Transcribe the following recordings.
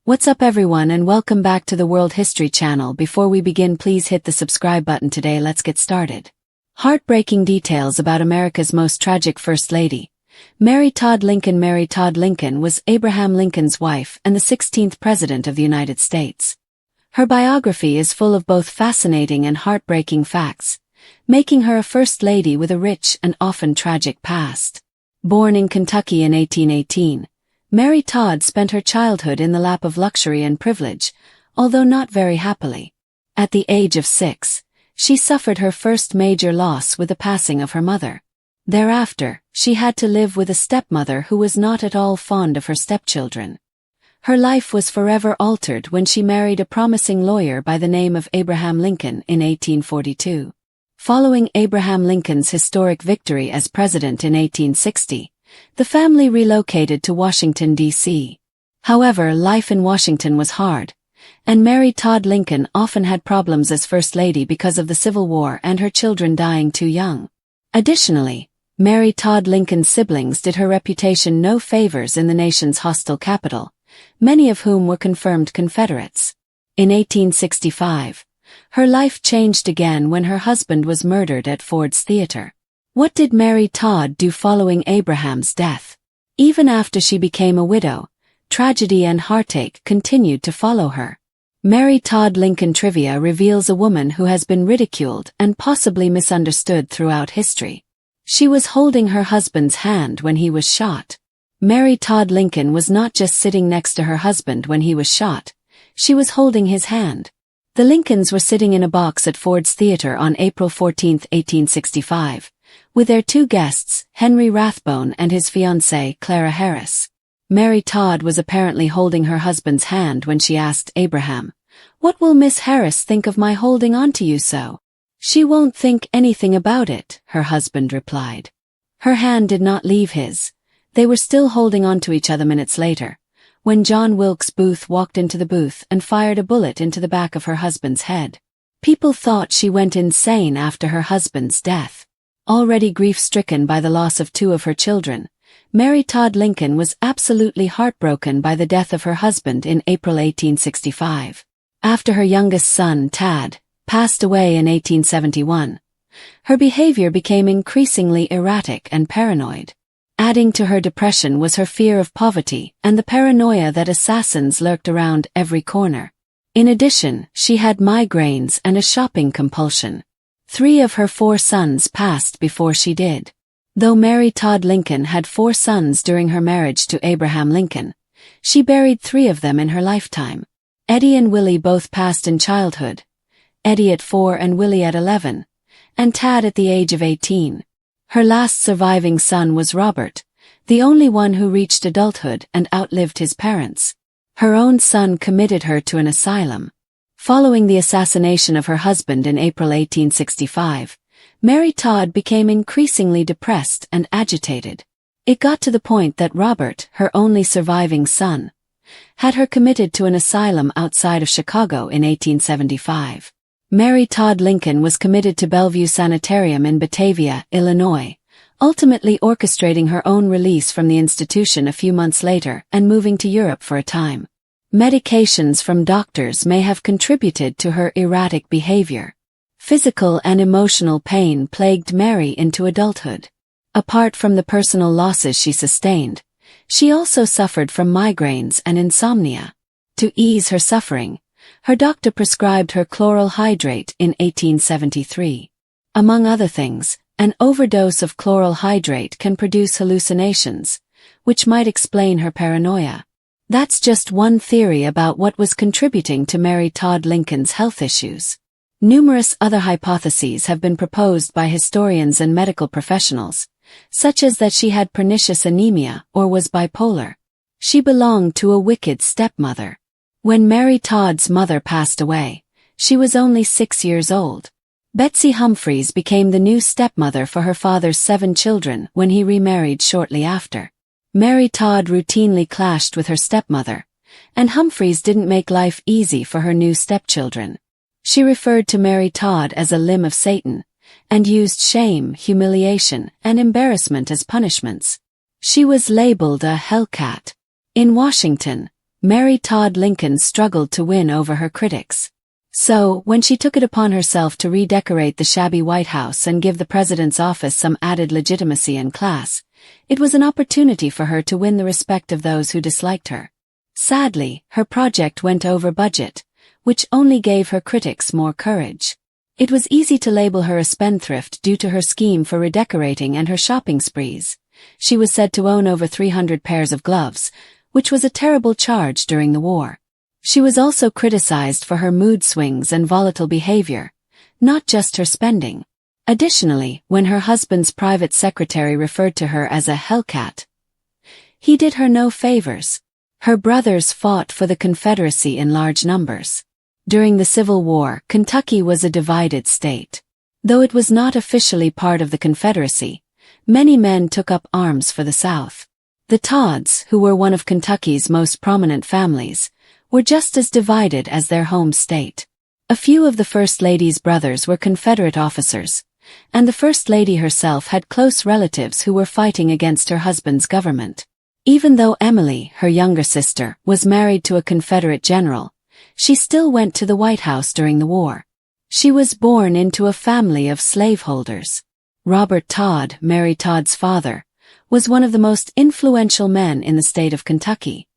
What's up everyone and welcome back to the World History Channel. Before we begin, please hit the subscribe button today. Let's get started. Heartbreaking details about America's most tragic First Lady. Mary Todd Lincoln. Mary Todd Lincoln was Abraham Lincoln's wife and the 16th President of the United States. Her biography is full of both fascinating and heartbreaking facts, making her a First Lady with a rich and often tragic past. Born in Kentucky in 1818, Mary Todd spent her childhood in the lap of luxury and privilege, although not very happily. At the age of 6, she suffered her first major loss with the passing of her mother. Thereafter, she had to live with a stepmother who was not at all fond of her stepchildren. Her life was forever altered when she married a promising lawyer by the name of Abraham Lincoln in 1842. Following Abraham Lincoln's historic victory as president in 1860, the family relocated to Washington, D.C. However, life in Washington was hard, and Mary Todd Lincoln often had problems as First Lady because of the Civil War and her children dying too young. Additionally, Mary Todd Lincoln's siblings did her reputation no favors in the nation's hostile capital, many of whom were confirmed Confederates. In 1865, her life changed again when her husband was murdered at Ford's Theater. What did Mary Todd do following Abraham's death? Even after she became a widow, tragedy and heartache continued to follow her. Mary Todd Lincoln trivia reveals a woman who has been ridiculed and possibly misunderstood throughout history. She was holding her husband's hand when he was shot. Mary Todd Lincoln was not just sitting next to her husband when he was shot, she was holding his hand. The Lincolns were sitting in a box at Ford's Theater on April 14, 1865. With their two guests, Henry Rathbone and his fiancée, Clara Harris. Mary Todd was apparently holding her husband's hand when she asked Abraham, "What will Miss Harris think of my holding on to you so?" "She won't think anything about it," her husband replied. Her hand did not leave his. They were still holding on to each other minutes later, when John Wilkes Booth walked into the booth and fired a bullet into the back of her husband's head. People thought she went insane after her husband's death. Already grief-stricken by the loss of 2 of her children, Mary Todd Lincoln was absolutely heartbroken by the death of her husband in April 1865. After her youngest son, Todd, passed away in 1871, her behavior became increasingly erratic and paranoid. Adding to her depression was her fear of poverty and the paranoia that assassins lurked around every corner. In addition, she had migraines and a shopping compulsion. 3 of her 4 sons passed before she did. Though Mary Todd Lincoln had 4 sons during her marriage to Abraham Lincoln, she buried 3 of them in her lifetime. Eddie and Willie both passed in childhood, Eddie at 4 and Willie at 11, and Tad at the age of 18. Her last surviving son was Robert, the only one who reached adulthood and outlived his parents. Her own son committed her to an asylum. Following the assassination of her husband in April 1865, Mary Todd became increasingly depressed and agitated. It got to the point that Robert, her only surviving son, had her committed to an asylum outside of Chicago in 1875. Mary Todd Lincoln was committed to Bellevue Sanitarium in Batavia, Illinois, ultimately orchestrating her own release from the institution a few months later and moving to Europe for a time. Medications from doctors may have contributed to her erratic behavior. Physical and emotional pain plagued Mary into adulthood. Apart from the personal losses she sustained, she also suffered from migraines and insomnia. To ease her suffering, her doctor prescribed her chloral hydrate in 1873. Among other things, an overdose of chloral hydrate can produce hallucinations, which might explain her paranoia. That's just one theory about what was contributing to Mary Todd Lincoln's health issues. Numerous other hypotheses have been proposed by historians and medical professionals, such as that she had pernicious anemia or was bipolar. She belonged to a wicked stepmother. When Mary Todd's mother passed away, she was only 6 years old. Betsy Humphreys became the new stepmother for her father's 7 children when he remarried shortly after. Mary Todd routinely clashed with her stepmother, and Humphreys didn't make life easy for her new stepchildren. She referred to Mary Todd as a limb of Satan, and used shame, humiliation, and embarrassment as punishments. She was labeled a hellcat. In Washington, Mary Todd Lincoln struggled to win over her critics. So, when she took it upon herself to redecorate the shabby White House and give the president's office some added legitimacy and class, it was an opportunity for her to win the respect of those who disliked her. Sadly, her project went over budget, which only gave her critics more courage. It was easy to label her a spendthrift due to her scheme for redecorating and her shopping sprees. She was said to own over 300 pairs of gloves, which was a terrible charge during the war. She was also criticized for her mood swings and volatile behavior, not just her spending. Additionally, when her husband's private secretary referred to her as a hellcat, he did her no favors. Her brothers fought for the Confederacy in large numbers. During the Civil War, Kentucky was a divided state. Though it was not officially part of the Confederacy, many men took up arms for the South. The Todds, who were one of Kentucky's most prominent families, were just as divided as their home state. A few of the First Lady's brothers were Confederate officers, and the First Lady herself had close relatives who were fighting against her husband's government. Even though Emily, her younger sister, was married to a Confederate general, she still went to the White House during the war. She was born into a family of slaveholders. Robert Todd, Mary Todd's father, was one of the most influential men in the state of Kentucky.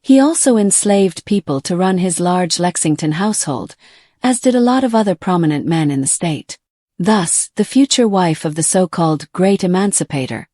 He also enslaved people to run his large Lexington household, as did a lot of other prominent men in the state. Thus, the future wife of the so-called Great Emancipator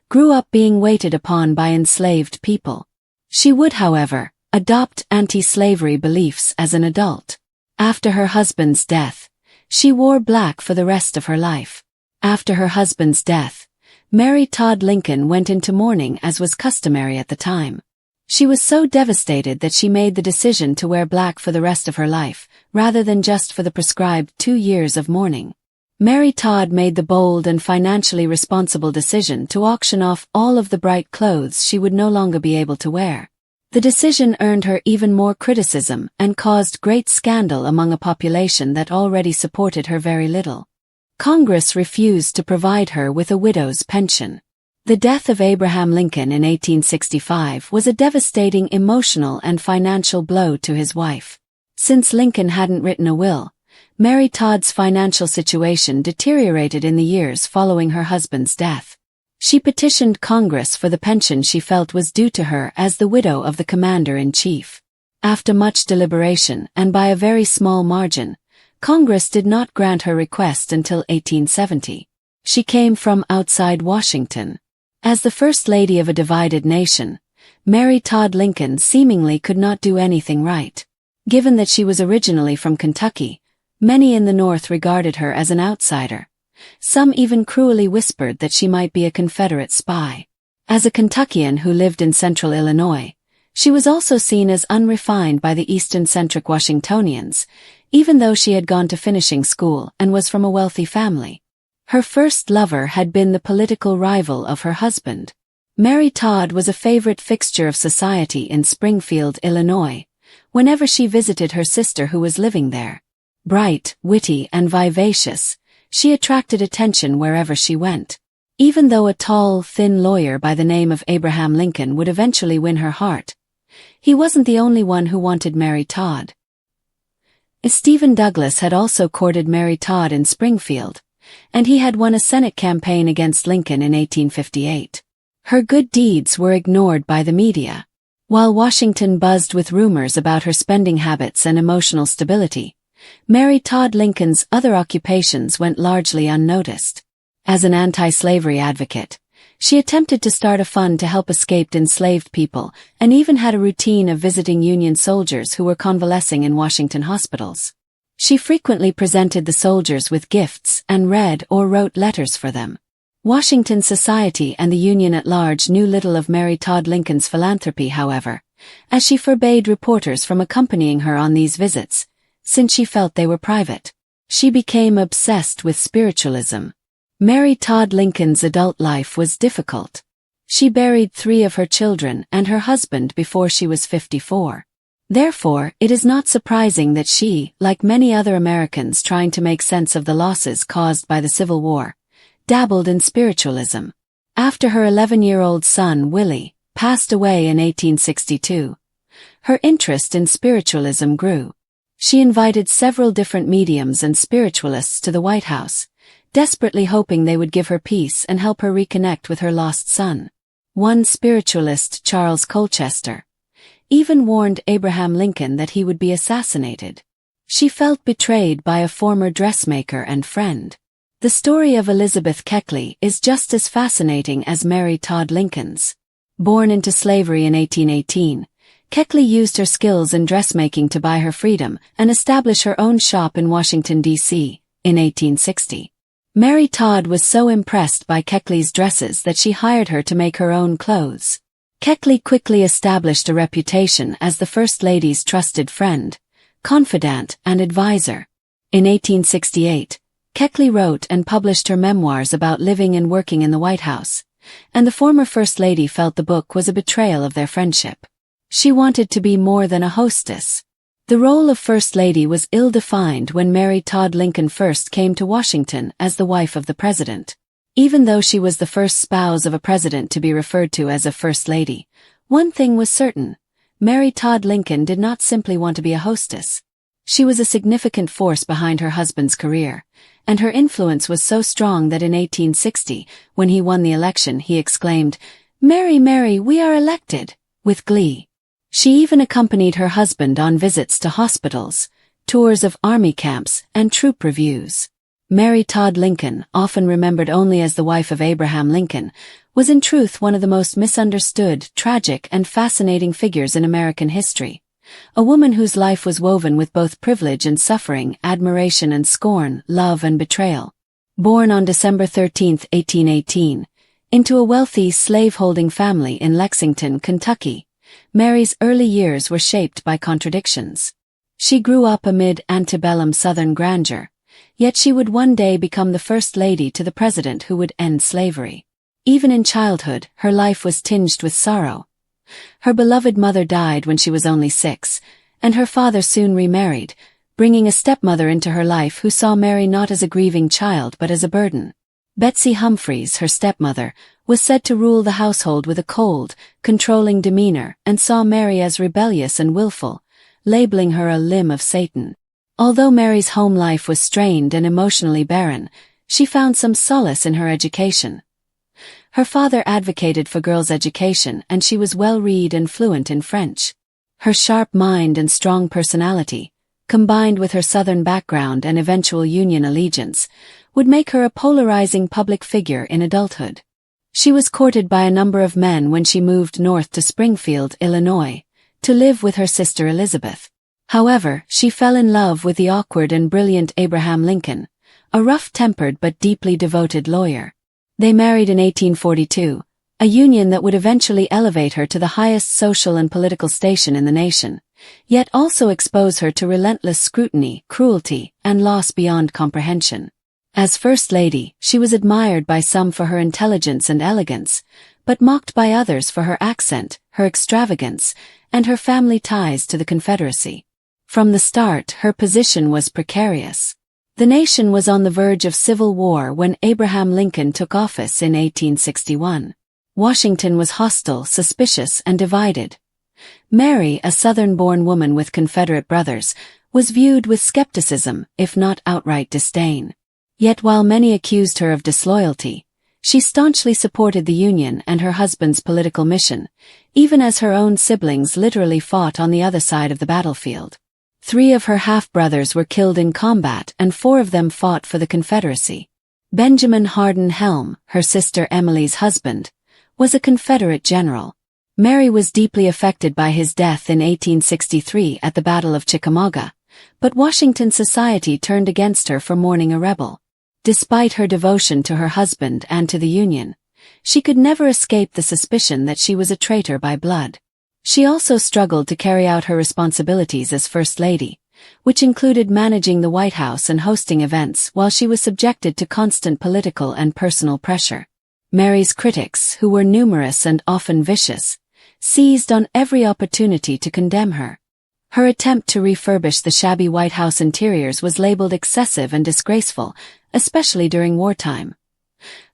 grew up being waited upon by enslaved people. She would, however, adopt anti-slavery beliefs as an adult. After her husband's death, she wore black for the rest of her life. After her husband's death, Mary Todd Lincoln went into mourning as was customary at the time. She was so devastated that she made the decision to wear black for the rest of her life, rather than just for the prescribed 2 years of mourning. Mary Todd made the bold and financially responsible decision to auction off all of the bright clothes she would no longer be able to wear. The decision earned her even more criticism and caused great scandal among a population that already supported her very little. Congress refused to provide her with a widow's pension. The death of Abraham Lincoln in 1865 was a devastating emotional and financial blow to his wife. Since Lincoln hadn't written a will, Mary Todd's financial situation deteriorated in the years following her husband's death. She petitioned Congress for the pension she felt was due to her as the widow of the commander-in-chief. After much deliberation and by a very small margin, Congress did not grant her request until 1870. She came from outside Washington. As the First Lady of a divided nation, Mary Todd Lincoln seemingly could not do anything right. Given that she was originally from Kentucky, many in the North regarded her as an outsider. Some even cruelly whispered that she might be a Confederate spy. As a Kentuckian who lived in central Illinois, she was also seen as unrefined by the Eastern-centric Washingtonians, even though she had gone to finishing school and was from a wealthy family. Her first lover had been the political rival of her husband. Mary Todd was a favorite fixture of society in Springfield, Illinois, whenever she visited her sister who was living there. Bright, witty, and vivacious, she attracted attention wherever she went. Even though a tall, thin lawyer by the name of Abraham Lincoln would eventually win her heart, he wasn't the only one who wanted Mary Todd. Stephen Douglas had also courted Mary Todd in Springfield, and he had won a Senate campaign against Lincoln in 1858. Her good deeds were ignored by the media. While Washington buzzed with rumors about her spending habits and emotional stability, Mary Todd Lincoln's other occupations went largely unnoticed. As an anti-slavery advocate, she attempted to start a fund to help escaped enslaved people and even had a routine of visiting Union soldiers who were convalescing in Washington hospitals. She frequently presented the soldiers with gifts and read or wrote letters for them. Washington society and the Union at large knew little of Mary Todd Lincoln's philanthropy, however, as she forbade reporters from accompanying her on these visits, since she felt they were private. She became obsessed with spiritualism. Mary Todd Lincoln's adult life was difficult. She buried 3 of her children and her husband before she was 54. Therefore, it is not surprising that she, like many other Americans trying to make sense of the losses caused by the Civil War, dabbled in spiritualism. After her 11-year-old son, Willie, passed away in 1862, Her interest in spiritualism grew. She invited several different mediums and spiritualists to the White House, desperately hoping they would give her peace and help her reconnect with her lost son. One spiritualist, Charles Colchester, even warned Abraham Lincoln that he would be assassinated. She felt betrayed by a former dressmaker and friend. The story of Elizabeth Keckley is just as fascinating as Mary Todd Lincoln's. Born into slavery in 1818, Keckley used her skills in dressmaking to buy her freedom and establish her own shop in Washington, D.C., in 1860. Mary Todd was so impressed by Keckley's dresses that she hired her to make her own clothes. Keckley quickly established a reputation as the First Lady's trusted friend, confidant, and advisor. In 1868, Keckley wrote and published her memoirs about living and working in the White House, and the former First Lady felt the book was a betrayal of their friendship. She wanted to be more than a hostess. The role of First Lady was ill-defined when Mary Todd Lincoln first came to Washington as the wife of the president. Even though she was the first spouse of a president to be referred to as a First Lady, one thing was certain: Mary Todd Lincoln did not simply want to be a hostess. She was a significant force behind her husband's career, and her influence was so strong that in 1860, when he won the election, he exclaimed, "Mary, Mary, we are elected," with glee. She even accompanied her husband on visits to hospitals, tours of army camps, and troop reviews. Mary Todd Lincoln, often remembered only as the wife of Abraham Lincoln, was in truth one of the most misunderstood, tragic, and fascinating figures in American history. A woman whose life was woven with both privilege and suffering, admiration and scorn, love and betrayal. Born on December 13, 1818, into a wealthy slave-holding family in Lexington, Kentucky, Mary's early years were shaped by contradictions. She grew up amid antebellum Southern grandeur, yet she would one day become the First Lady to the president who would end slavery. Even in childhood, her life was tinged with sorrow. Her beloved mother died when she was only 6, and her father soon remarried, bringing a stepmother into her life who saw Mary not as a grieving child but as a burden. Betsy Humphreys, her stepmother, was said to rule the household with a cold, controlling demeanor and saw Mary as rebellious and willful, labeling her a limb of Satan. Although Mary's home life was strained and emotionally barren, she found some solace in her education. Her father advocated for girls' education and she was well-read and fluent in French. Her sharp mind and strong personality, combined with her Southern background and eventual Union allegiance, would make her a polarizing public figure in adulthood. She was courted by a number of men when she moved north to Springfield, Illinois, to live with her sister Elizabeth. However, she fell in love with the awkward and brilliant Abraham Lincoln, a rough-tempered but deeply devoted lawyer. They married in 1842, a union that would eventually elevate her to the highest social and political station in the nation, yet also expose her to relentless scrutiny, cruelty, and loss beyond comprehension. As First Lady, she was admired by some for her intelligence and elegance, but mocked by others for her accent, her extravagance, and her family ties to the Confederacy. From the start, her position was precarious. The nation was on the verge of civil war when Abraham Lincoln took office in 1861. Washington was hostile, suspicious, and divided. Mary, a Southern-born woman with Confederate brothers, was viewed with skepticism, if not outright disdain. Yet while many accused her of disloyalty, she staunchly supported the Union and her husband's political mission, even as her own siblings literally fought on the other side of the battlefield. 3 of her half-brothers were killed in combat and 4 of them fought for the Confederacy. Benjamin Hardin Helm, her sister Emily's husband, was a Confederate general. Mary was deeply affected by his death in 1863 at the Battle of Chickamauga, but Washington society turned against her for mourning a rebel. Despite her devotion to her husband and to the Union, she could never escape the suspicion that she was a traitor by blood. She also struggled to carry out her responsibilities as First Lady, which included managing the White House and hosting events while she was subjected to constant political and personal pressure. Mary's critics, who were numerous and often vicious, seized on every opportunity to condemn her. Her attempt to refurbish the shabby White House interiors was labeled excessive and disgraceful, especially during wartime.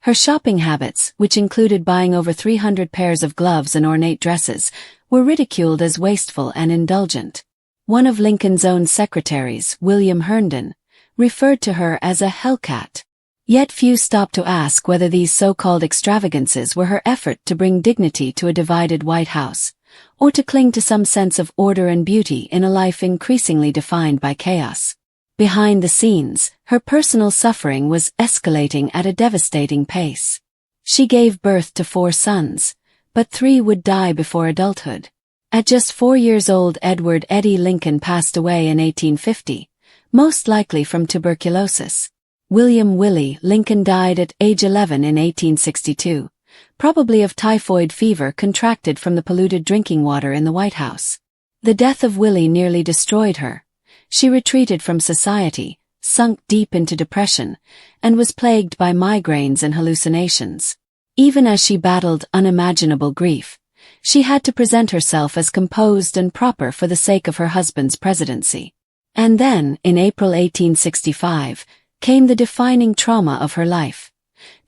Her shopping habits, which included buying over 300 pairs of gloves and ornate dresses, were ridiculed as wasteful and indulgent. One of Lincoln's own secretaries, William Herndon, referred to her as a hellcat. Yet few stopped to ask whether these so-called extravagances were her effort to bring dignity to a divided White House, or to cling to some sense of order and beauty in a life increasingly defined by chaos. Behind the scenes, her personal suffering was escalating at a devastating pace. She gave birth to 4 sons, but 3 would die before adulthood. At just 4 years old, Edward Eddie Lincoln passed away in 1850, most likely from tuberculosis. William Willie Lincoln died at age 11 in 1862, probably of typhoid fever contracted from the polluted drinking water in the White House. The death of Willie nearly destroyed her. She retreated from society, sunk deep into depression, and was plagued by migraines and hallucinations. Even as she battled unimaginable grief, she had to present herself as composed and proper for the sake of her husband's presidency. And then, in April 1865, came the defining trauma of her life: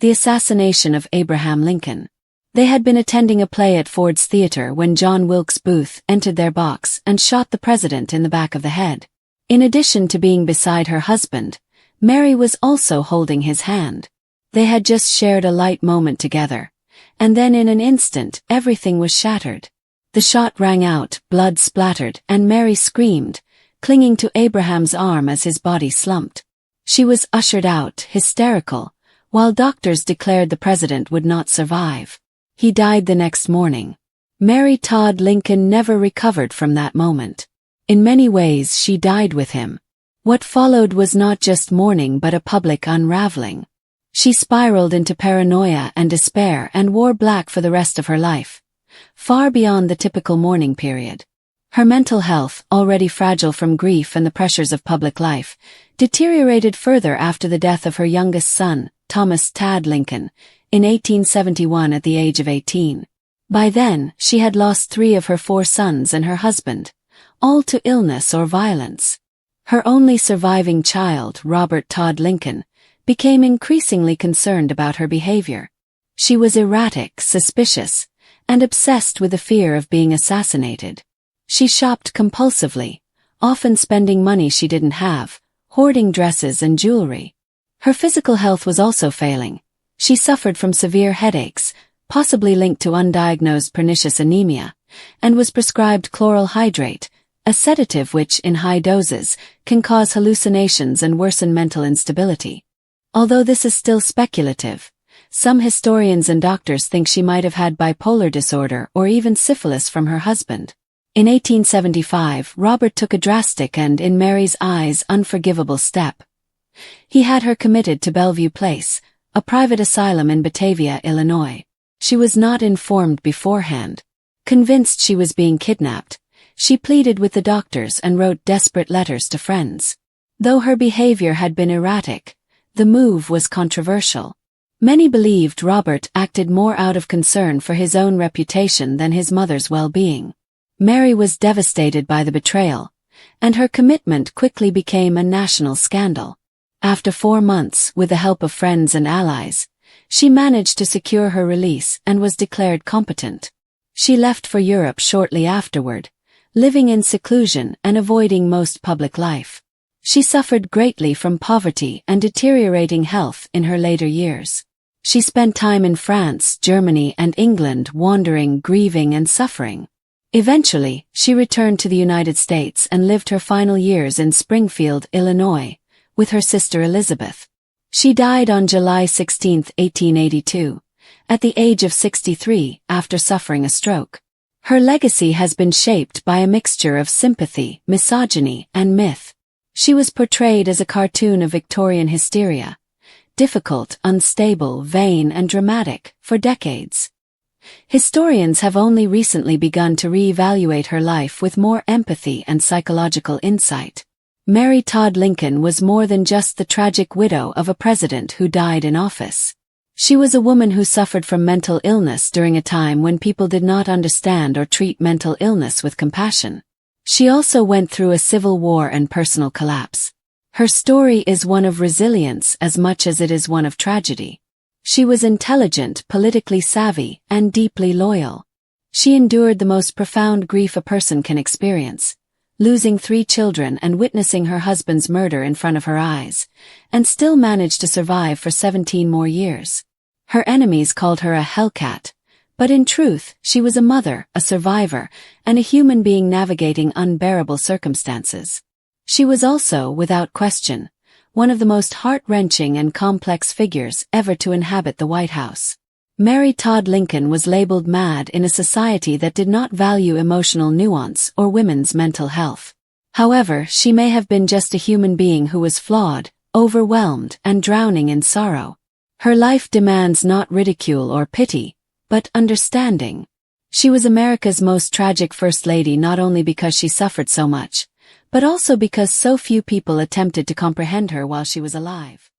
the assassination of Abraham Lincoln. They had been attending a play at Ford's Theater when John Wilkes Booth entered their box and shot the president in the back of the head. In addition to being beside her husband, Mary was also holding his hand. They had just shared a light moment together, and then in an instant everything was shattered. The shot rang out, blood splattered, and Mary screamed, clinging to Abraham's arm as his body slumped. She was ushered out, hysterical, while doctors declared the president would not survive. He died the next morning. Mary Todd Lincoln never recovered from that moment. In many ways she died with him. What followed was not just mourning but a public unraveling. She spiraled into paranoia and despair and wore black for the rest of her life, far beyond the typical mourning period. Her mental health, already fragile from grief and the pressures of public life, deteriorated further after the death of her youngest son, Thomas Tad Lincoln, in 1871 at the age of 18. By then, she had lost 3 of her 4 sons and her husband, all to illness or violence. Her only surviving child, Robert Todd Lincoln, became increasingly concerned about her behavior. She was erratic, suspicious, and obsessed with the fear of being assassinated. She shopped compulsively, often spending money she didn't have, hoarding dresses and jewelry. Her physical health was also failing. She suffered from severe headaches, possibly linked to undiagnosed pernicious anemia, and was prescribed chloral hydrate, a sedative which, in high doses, can cause hallucinations and worsen mental instability. Although this is still speculative, some historians and doctors think she might have had bipolar disorder or even syphilis from her husband. In 1875, Robert took a drastic and, in Mary's eyes, unforgivable step. He had her committed to Bellevue Place, a private asylum in Batavia, Illinois. She was not informed beforehand. Convinced she was being kidnapped, she pleaded with the doctors and wrote desperate letters to friends. Though her behavior had been erratic, the move was controversial. Many believed Robert acted more out of concern for his own reputation than his mother's well-being. Mary was devastated by the betrayal, and her commitment quickly became a national scandal. After 4 months, with the help of friends and allies, she managed to secure her release and was declared competent. She left for Europe shortly afterward, living in seclusion and avoiding most public life. She suffered greatly from poverty and deteriorating health in her later years. She spent time in France, Germany, and England wandering, grieving, and suffering. Eventually, she returned to the United States and lived her final years in Springfield, Illinois, with her sister Elizabeth. She died on July 16, 1882, at the age of 63 after suffering a stroke. Her legacy has been shaped by a mixture of sympathy, misogyny, and myth. She was portrayed as a cartoon of Victorian hysteria, difficult, unstable, vain, and dramatic, for decades. Historians have only recently begun to re-evaluate her life with more empathy and psychological insight. Mary Todd Lincoln was more than just the tragic widow of a president who died in office. She was a woman who suffered from mental illness during a time when people did not understand or treat mental illness with compassion. She also went through a civil war and personal collapse. Her story is one of resilience as much as it is one of tragedy. She was intelligent, politically savvy, and deeply loyal. She endured the most profound grief a person can experience, losing 3 children and witnessing her husband's murder in front of her eyes, and still managed to survive for 17 more years. Her enemies called her a hellcat, but in truth, she was a mother, a survivor, and a human being navigating unbearable circumstances. She was also, without question, one of the most heart-wrenching and complex figures ever to inhabit the White House. Mary Todd Lincoln was labeled mad in a society that did not value emotional nuance or women's mental health. However, she may have been just a human being who was flawed, overwhelmed, and drowning in sorrow. Her life demands not ridicule or pity, but understanding. She was America's most tragic First Lady not only because she suffered so much, but also because so few people attempted to comprehend her while she was alive.